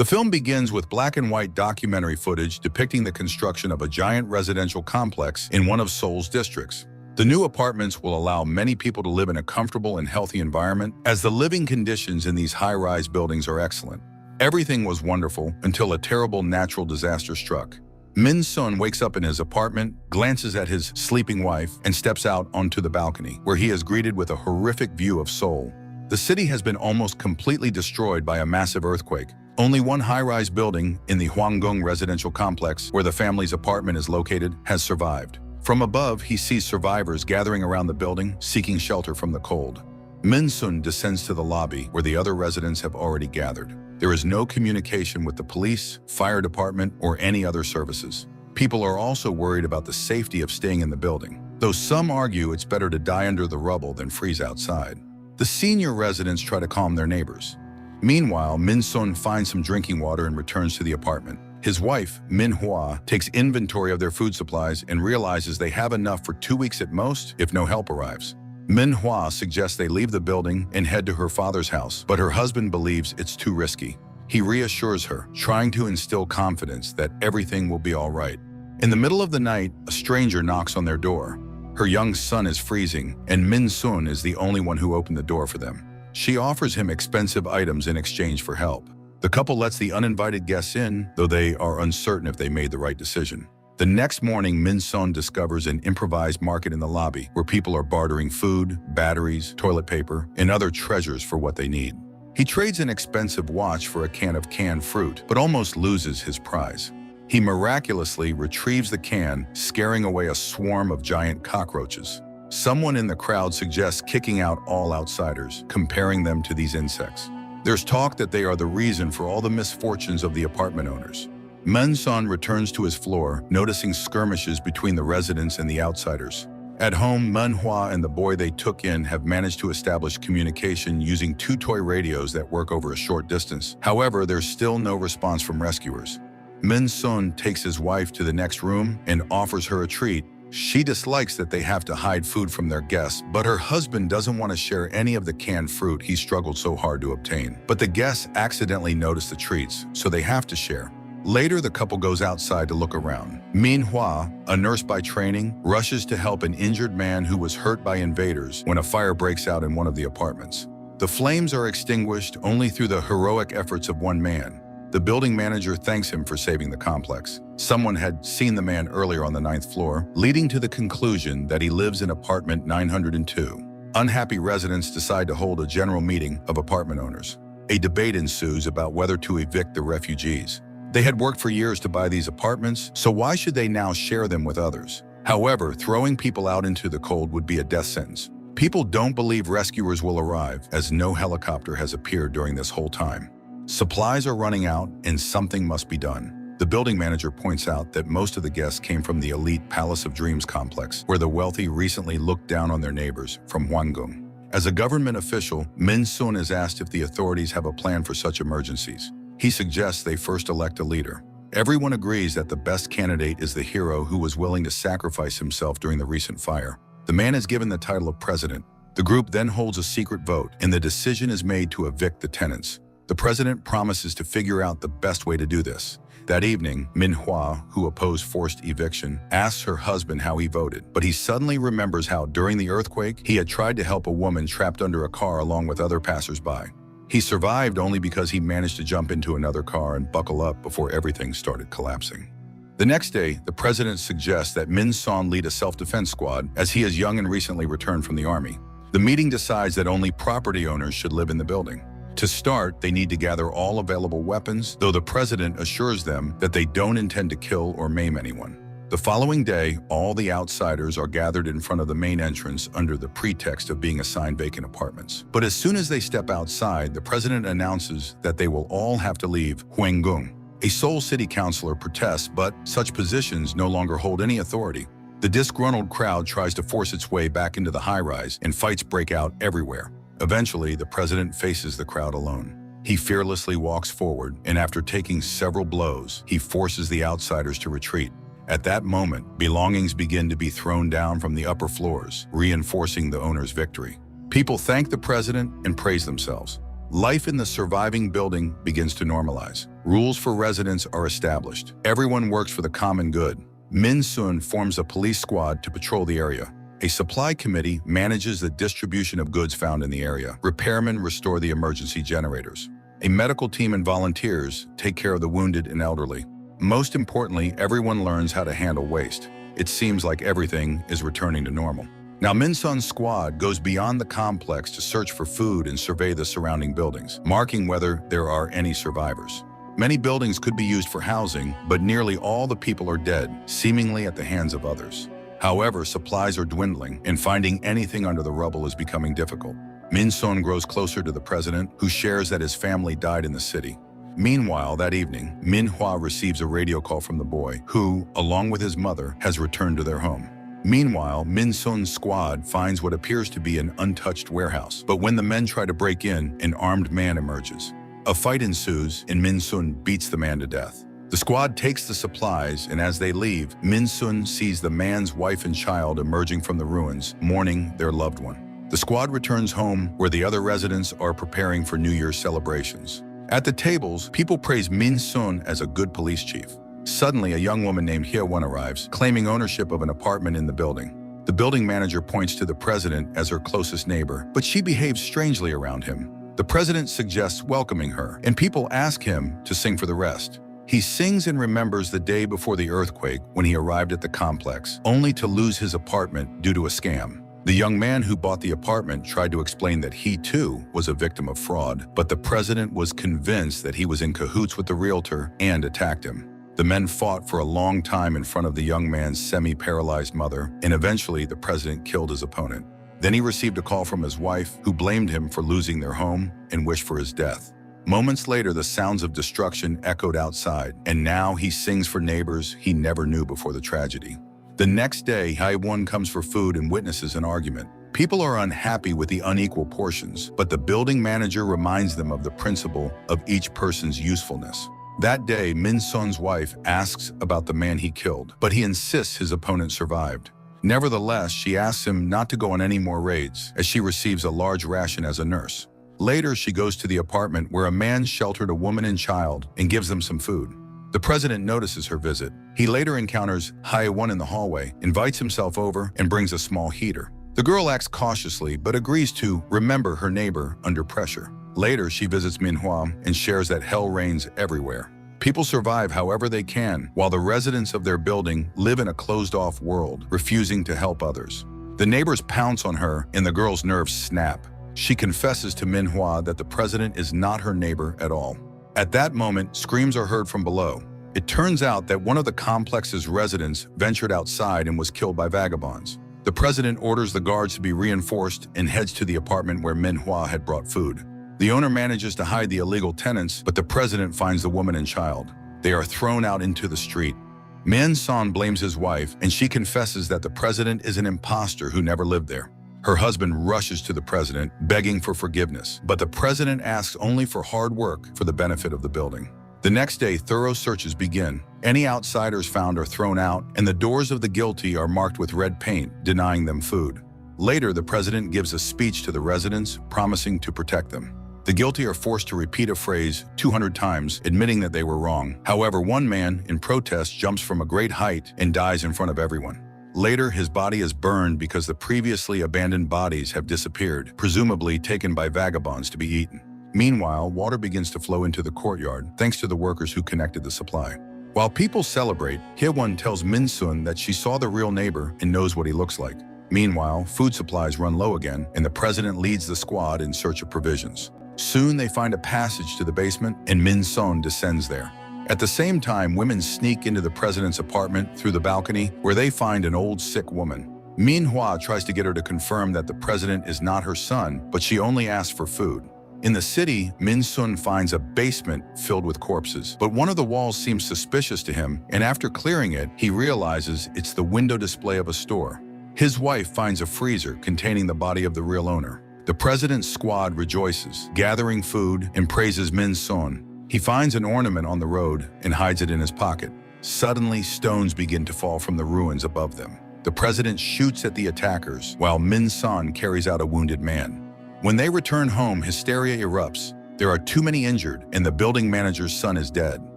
The film begins with black and white documentary footage depicting the construction of a giant residential complex in one of Seoul's districts. The new apartments will allow many people to live in a comfortable and healthy environment, as the living conditions in these high-rise buildings are excellent. Everything was wonderful until a terrible natural disaster struck. Min Sun wakes up in his apartment, glances at his sleeping wife, and steps out onto the balcony, where he is greeted with a horrific view of Seoul. The city has been almost completely destroyed by a massive earthquake. Only one high-rise building in the Hwanggung residential complex, where the family's apartment is located, has survived. From above, he sees survivors gathering around the building, seeking shelter from the cold. Min Sun descends to the lobby, where the other residents have already gathered. There is no communication with the police, fire department, or any other services. People are also worried about the safety of staying in the building, though some argue it's better to die under the rubble than freeze outside. The senior residents try to calm their neighbors. Meanwhile, Min Sun finds some drinking water and returns to the apartment. His wife, Min Hwa, takes inventory of their food supplies and realizes they have enough for 2 weeks at most if no help arrives. Min Hwa suggests they leave the building and head to her father's house, but her husband believes it's too risky. He reassures her, trying to instill confidence that everything will be all right. In the middle of the night, a stranger knocks on their door. Her young son is freezing, and Min Sun is the only one who opened the door for them. She offers him expensive items in exchange for help. The couple lets the uninvited guests in, though they are uncertain if they made the right decision. The next morning, Min Sun discovers an improvised market in the lobby where people are bartering food, batteries, toilet paper, and other treasures for what they need. He trades an expensive watch for a can of canned fruit, but almost loses his prize. He miraculously retrieves the can, scaring away a swarm of giant cockroaches. Someone in the crowd suggests kicking out all outsiders, comparing them to these insects. There's talk that they are the reason for all the misfortunes of the apartment owners. Min Sun returns to his floor, noticing skirmishes between the residents and the outsiders. At home, Min Hwa and the boy they took in have managed to establish communication using 2 toy radios that work over a short distance. However, there's still no response from rescuers. Min Sun takes his wife to the next room and offers her a treat. She dislikes that they have to hide food from their guests, but her husband doesn't want to share any of the canned fruit he struggled so hard to obtain. But the guests accidentally notice the treats, so they have to share. Later, the couple goes outside to look around. Min Hwa, a nurse by training, rushes to help an injured man who was hurt by invaders when a fire breaks out in one of the apartments. The flames are extinguished only through the heroic efforts of one man. The building manager thanks him for saving the complex. Someone had seen the man earlier on the 9th floor, leading to the conclusion that he lives in apartment 902. Unhappy residents decide to hold a general meeting of apartment owners. A debate ensues about whether to evict the refugees. They had worked for years to buy these apartments, so why should they now share them with others? However, throwing people out into the cold would be a death sentence. People don't believe rescuers will arrive, as no helicopter has appeared during this whole time. Supplies are running out, and something must be done. The building manager points out that most of the guests came from the elite Palace of Dreams complex, where the wealthy recently looked down on their neighbors from Hwanggung. As a government official, Min Sun is asked if the authorities have a plan for such emergencies. He suggests they first elect a leader. Everyone agrees that the best candidate is the hero who was willing to sacrifice himself during the recent fire. The man is given the title of president. The group then holds a secret vote, and the decision is made to evict the tenants. The president promises to figure out the best way to do this. That evening, Min Hwa, who opposed forced eviction, asks her husband how he voted, but he suddenly remembers how, during the earthquake, he had tried to help a woman trapped under a car along with other passersby. He survived only because he managed to jump into another car and buckle up before everything started collapsing. The next day, the president suggests that Min Sun lead a self-defense squad, as he is young and recently returned from the army. The meeting decides that only property owners should live in the building. To start, they need to gather all available weapons, though the president assures them that they don't intend to kill or maim anyone. The following day, all the outsiders are gathered in front of the main entrance under the pretext of being assigned vacant apartments. But as soon as they step outside, the president announces that they will all have to leave Hwanggung. A Seoul city councilor protests, but such positions no longer hold any authority. The disgruntled crowd tries to force its way back into the high-rise, and fights break out everywhere. Eventually, the president faces the crowd alone. He fearlessly walks forward, and after taking several blows, he forces the outsiders to retreat. At that moment, belongings begin to be thrown down from the upper floors, reinforcing the owner's victory. People thank the president and praise themselves. Life in the surviving building begins to normalize. Rules for residents are established. Everyone works for the common good. Min Sun forms a police squad to patrol the area. A supply committee manages the distribution of goods found in the area. Repairmen restore the emergency generators. A medical team and volunteers take care of the wounded and elderly. Most importantly, everyone learns how to handle waste. It seems like everything is returning to normal. Now, Min Sun's squad goes beyond the complex to search for food and survey the surrounding buildings, marking whether there are any survivors. Many buildings could be used for housing, but nearly all the people are dead, seemingly at the hands of others. However, supplies are dwindling, and finding anything under the rubble is becoming difficult. Min Sun grows closer to the president, who shares that his family died in the city. Meanwhile, that evening, Min Hua receives a radio call from the boy, who, along with his mother, has returned to their home. Meanwhile, Min Sun's squad finds what appears to be an untouched warehouse, but when the men try to break in, an armed man emerges. A fight ensues, and Min Sun beats the man to death. The squad takes the supplies, and as they leave, Min Sun sees the man's wife and child emerging from the ruins, mourning their loved one. The squad returns home, where the other residents are preparing for New Year's celebrations. At the tables, people praise Min Sun as a good police chief. Suddenly, a young woman named Hye-won arrives, claiming ownership of an apartment in the building. The building manager points to the president as her closest neighbor, but she behaves strangely around him. The president suggests welcoming her, and people ask him to sing for the rest. He sings and remembers the day before the earthquake when he arrived at the complex, only to lose his apartment due to a scam. The young man who bought the apartment tried to explain that he, too, was a victim of fraud, but the president was convinced that he was in cahoots with the realtor and attacked him. The men fought for a long time in front of the young man's semi-paralyzed mother, and eventually the president killed his opponent. Then he received a call from his wife, who blamed him for losing their home and wished for his death. Moments later, the sounds of destruction echoed outside, and now he sings for neighbors he never knew before the tragedy. The next day, Hye-won comes for food and witnesses an argument. People are unhappy with the unequal portions, but the building manager reminds them of the principle of each person's usefulness. That day, Min Sun's wife asks about the man he killed, but he insists his opponent survived. Nevertheless, she asks him not to go on any more raids, as she receives a large ration as a nurse. Later, she goes to the apartment where a man sheltered a woman and child and gives them some food. The president notices her visit. He later encounters Hye-won in the hallway, invites himself over, and brings a small heater. The girl acts cautiously, but agrees to remember her neighbor under pressure. Later, she visits Min Hua and shares that hell reigns everywhere. People survive however they can, while the residents of their building live in a closed-off world, refusing to help others. The neighbors pounce on her, and the girl's nerves snap. She confesses to Min Hua that the president is not her neighbor at all. At that moment, screams are heard from below. It turns out that one of the complex's residents ventured outside and was killed by vagabonds. The president orders the guards to be reinforced and heads to the apartment where Min Hua had brought food. The owner manages to hide the illegal tenants, but the president finds the woman and child. They are thrown out into the street. Min Sun blames his wife, and she confesses that the president is an imposter who never lived there. Her husband rushes to the president, begging for forgiveness, but the president asks only for hard work for the benefit of the building. The next day, thorough searches begin. Any outsiders found are thrown out, and the doors of the guilty are marked with red paint, denying them food. Later, the president gives a speech to the residents, promising to protect them. The guilty are forced to repeat a phrase 200 times, admitting that they were wrong. However, one man, in protest, jumps from a great height and dies in front of everyone. Later, his body is burned because the previously abandoned bodies have disappeared, presumably taken by vagabonds to be eaten. Meanwhile, water begins to flow into the courtyard, thanks to the workers who connected the supply. While people celebrate, Hye-won tells Min Sun that she saw the real neighbor and knows what he looks like. Meanwhile, food supplies run low again, and the president leads the squad in search of provisions. Soon they find a passage to the basement, and Min Sun descends there. At the same time, women sneak into the president's apartment through the balcony, where they find an old, sick woman. Min Hua tries to get her to confirm that the president is not her son, but she only asks for food. In the city, Min Sun finds a basement filled with corpses, but one of the walls seems suspicious to him, and after clearing it, he realizes it's the window display of a store. His wife finds a freezer containing the body of the real owner. The president's squad rejoices, gathering food, and praises Min Sun. He finds an ornament on the road and hides it in his pocket. Suddenly, stones begin to fall from the ruins above them. The president shoots at the attackers, while Min Sun carries out a wounded man. When they return home, hysteria erupts. There are too many injured, and the building manager's son is dead.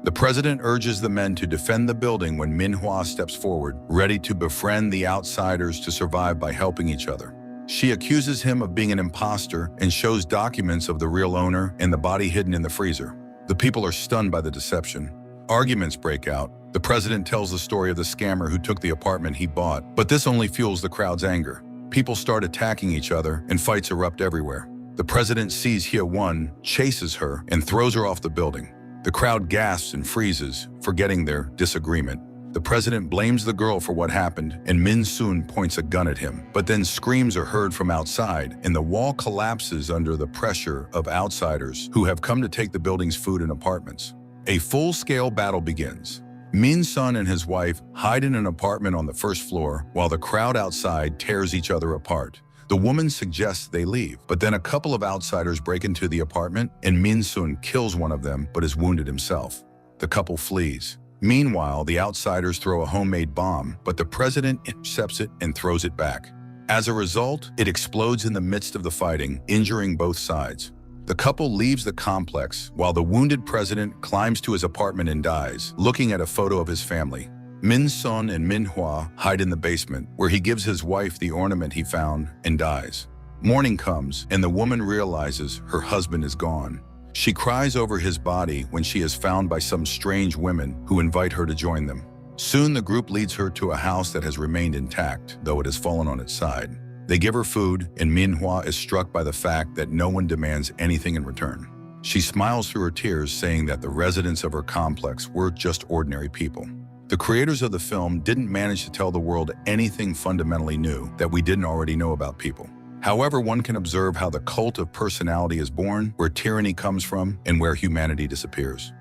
The president urges the men to defend the building when Minhua steps forward, ready to befriend the outsiders to survive by helping each other. She accuses him of being an imposter and shows documents of the real owner and the body hidden in the freezer. The people are stunned by the deception. Arguments break out. The president tells the story of the scammer who took the apartment he bought, but this only fuels the crowd's anger. People start attacking each other and fights erupt everywhere. The president sees Hye-won, chases her, and throws her off the building. The crowd gasps and freezes, forgetting their disagreement. The president blames the girl for what happened, and Min-soon points a gun at him. But then screams are heard from outside, and the wall collapses under the pressure of outsiders who have come to take the building's food and apartments. A full-scale battle begins. Min-sun and his wife hide in an apartment on the first floor, while the crowd outside tears each other apart. The woman suggests they leave, but then a couple of outsiders break into the apartment, and Min-sun kills one of them but is wounded himself. The couple flees. Meanwhile, the outsiders throw a homemade bomb, but the president intercepts it and throws it back. As a result, it explodes in the midst of the fighting, injuring both sides. The couple leaves the complex, while the wounded president climbs to his apartment and dies, looking at a photo of his family. Min-sun and Minhua hide in the basement, where he gives his wife the ornament he found and dies. Morning comes, and the woman realizes her husband is gone. She cries over his body when she is found by some strange women who invite her to join them. Soon the group leads her to a house that has remained intact, though it has fallen on its side. They give her food, and Minhua is struck by the fact that no one demands anything in return. She smiles through her tears, saying that the residents of her complex were just ordinary people. The creators of the film didn't manage to tell the world anything fundamentally new that we didn't already know about people. However, one can observe how the cult of personality is born, where tyranny comes from, and where humanity disappears.